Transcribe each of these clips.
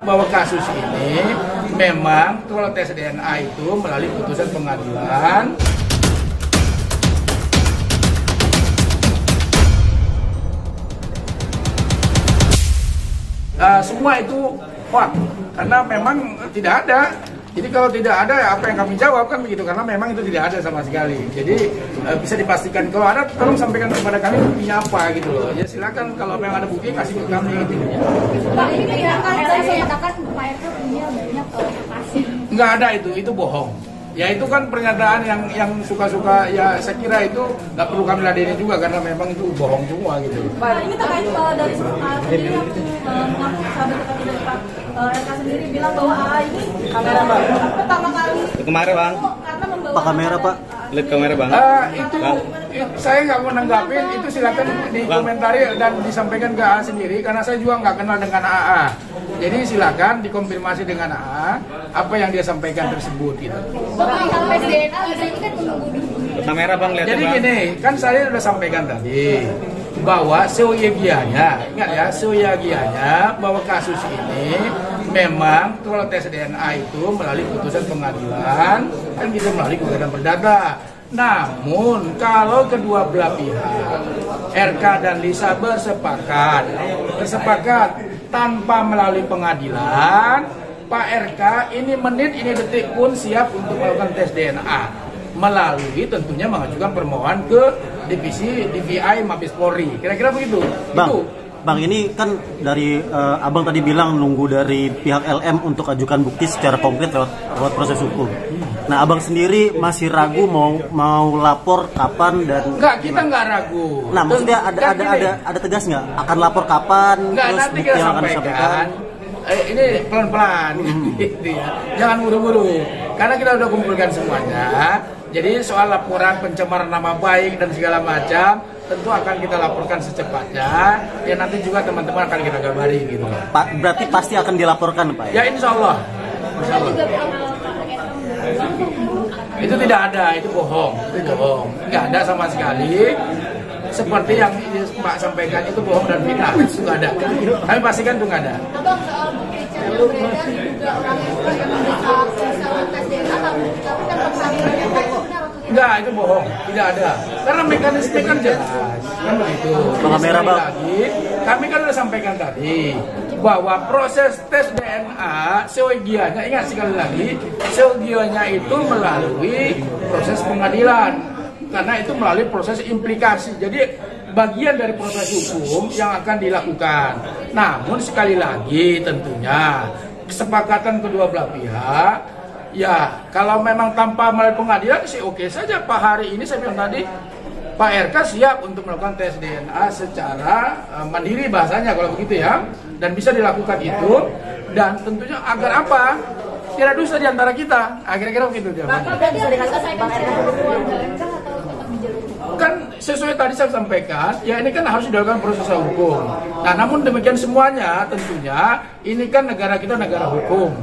bahwa kasus ini memang kalau tes DNA itu melalui putusan pengadilan. Semua itu hoax karena memang tidak ada. Jadi kalau tidak ada, apa yang kami jawab kan begitu, karena memang itu tidak ada sama sekali. Jadi bisa dipastikan kalau ada, tolong sampaikan kepada kami buktinya apa gitu loh. Ya silakan kalau memang ada bukti kasih ke kami gitu. Pak, ini kan saya katakan Pak RK punya banyak lokasi. Nggak ada itu bohong. Ya itu kan pernyataan yang suka-suka, ya saya kira itu nggak perlu kami ladeni juga karena memang itu bohong semua gitu. Pak, ini terkait dari ini yang mengaku sahabat dekat dari Pak RK sendiri bilang bahwa ini kamera Bang pertama kali kemarin Bang karena membawa Pak kamera Pak lihat kamera Bang itu saya nggak mau nanggapin, itu silakan dikomentari dan disampaikan ke AA sendiri karena saya juga nggak kenal dengan AA. Jadi silakan dikonfirmasi dengan AA apa yang dia sampaikan tersebut gitu. Kamera Bang lihat. Jadi gini, kan saya sudah sampaikan tadi bahwa seyogianya, ingat ya, seyogianya bahwa kasus ini memang kalau tes DNA itu melalui putusan pengadilan kan kita melalui gugatan perdata. Namun kalau kedua belah pihak RK dan Lisa bersepakat tanpa melalui pengadilan, Pak RK ini menit ini detik pun siap untuk melakukan tes DNA melalui tentunya mengajukan permohonan ke divisi DVI Mabes Polri. Kira-kira begitu. Bang, itu. Bang ini kan dari Abang tadi bilang nunggu dari pihak LM untuk ajukan bukti secara konkret lewat proses hukum. Nah, Abang sendiri masih ragu mau lapor kapan dan enggak, kita nggak ragu. Nah, maksudnya ada tegas nggak akan lapor kapan? Enggak, terus nanti bukti kita yang akan sampaikan. disampaikan. Ini pelan-pelan gitu ya. Jangan buru-buru. Karena kita udah kumpulkan semuanya. Jadi soal laporan pencemaran nama baik dan segala macam tentu akan kita laporkan secepatnya. Ya nanti juga teman-teman akan kita kabari gitu. Berarti pasti akan dilaporkan, Pak? Ya insya Allah. Insya Allah. Itu tidak ada, itu bohong, nggak ada sama sekali. Seperti yang Pak sampaikan itu bohong dan fitnah, itu nggak ada. Kami pastikan itu nggak ada. Abang soal bukti yang beredar juga orang yang bisa tes DNA tapi kan persalinan Enggak, itu bohong, tidak ada. Karena mekanisme kan jelas, kan begitu. Kamera Bang. Lagi, kami kan sudah sampaikan tadi bahwa proses tes DNA seyogianya, ingat sekali lagi, seyogianya itu melalui proses pengadilan, karena itu melalui proses implikasi. Jadi bagian dari proses hukum yang akan dilakukan. Namun sekali lagi tentunya kesepakatan kedua belah pihak. Ya, kalau memang tanpa melalui pengadilan sih oke saja. Pak hari ini saya bilang tadi, Pak RK siap untuk melakukan tes DNA secara mandiri bahasanya kalau begitu ya. Dan bisa dilakukan itu. Dan tentunya agar apa? Tidak dusta di antara kita. Kira-kira begitu jawabannya. Kan sesuai tadi saya sampaikan, ya ini kan harus dilakukan proses hukum. Nah, namun demikian semuanya tentunya ini kan negara kita negara hukum.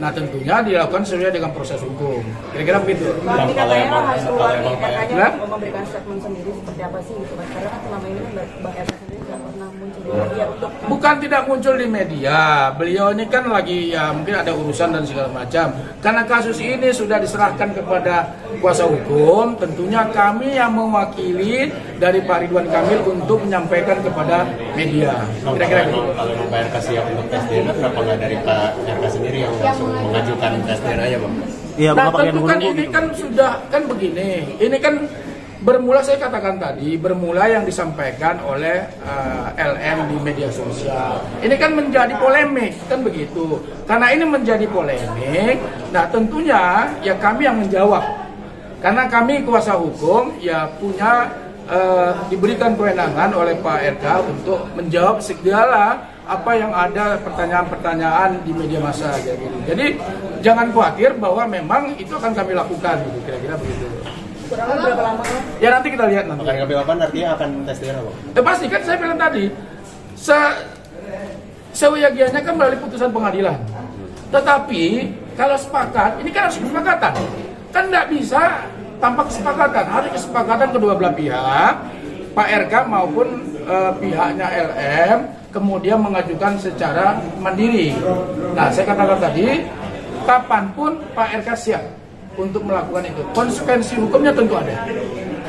Nah tentunya dilakukan sesuai dengan proses hukum. Kira-kira begitu. Berarti katanya harus keluar nih, katanya Nah? mau memberikan statement sendiri seperti apa sih gitu kan? Karena kan selama ini Bang RK sendiri tidak pernah muncul di media untuk Bukan tidak muncul di media. Beliau ini kan lagi ya mungkin ada urusan dan segala macam. Karena kasus ini sudah diserahkan kepada kuasa hukum, tentunya kami yang mewakili dari Pak Ridwan Kamil untuk menyampaikan kepada media. Kira-kira gitu. Kalau Pak RK siap untuk tes DNA, kenapa nggak dari Pak RK sendiri yang langsung mengajukan tes DNA aja Bang? Iya, Nah Bapak yang tentu kan nunggu ini gitu. kan sudah kan begini. Ini kan bermula saya katakan tadi, bermula yang disampaikan oleh LM di media sosial. Ini kan menjadi polemik, kan begitu. Karena ini menjadi polemik, nah tentunya ya kami yang menjawab. Karena kami kuasa hukum ya punya diberikan kewenangan oleh Pak RK untuk menjawab segala apa yang ada pertanyaan-pertanyaan di media massa gitu. Jadi jangan khawatir bahwa memang itu akan kami lakukan gitu, kira-kira begitu. kurang berapa lama? Ya nanti kita lihat nanti. Akan kami lakukan artinya akan tes DNA Bang? Pasti kan saya bilang tadi, seyogianya kan melalui putusan pengadilan. Tetapi kalau sepakat, ini kan harus kesepakatan. Kan nggak bisa tanpa kesepakatan, harus kesepakatan kedua belah pihak, Pak RK maupun pihaknya LM kemudian mengajukan secara mandiri. Nah, saya katakan tadi, kapanpun Pak RK siap untuk melakukan itu. Konsekuensi hukumnya tentu ada.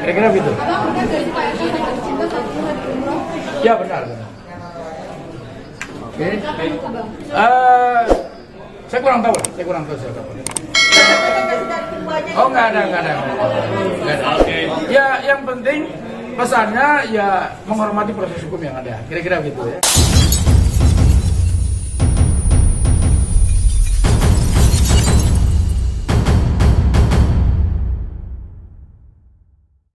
Kira-kira begitu. Abang benar dari Pak RK yang cinta saat ini lagi umroh? Ya benar. Oke. Saya kurang tahu saya kapan. Oh nggak ada. Ya yang penting pesannya ya menghormati proses hukum yang ada. Kira-kira gitu ya.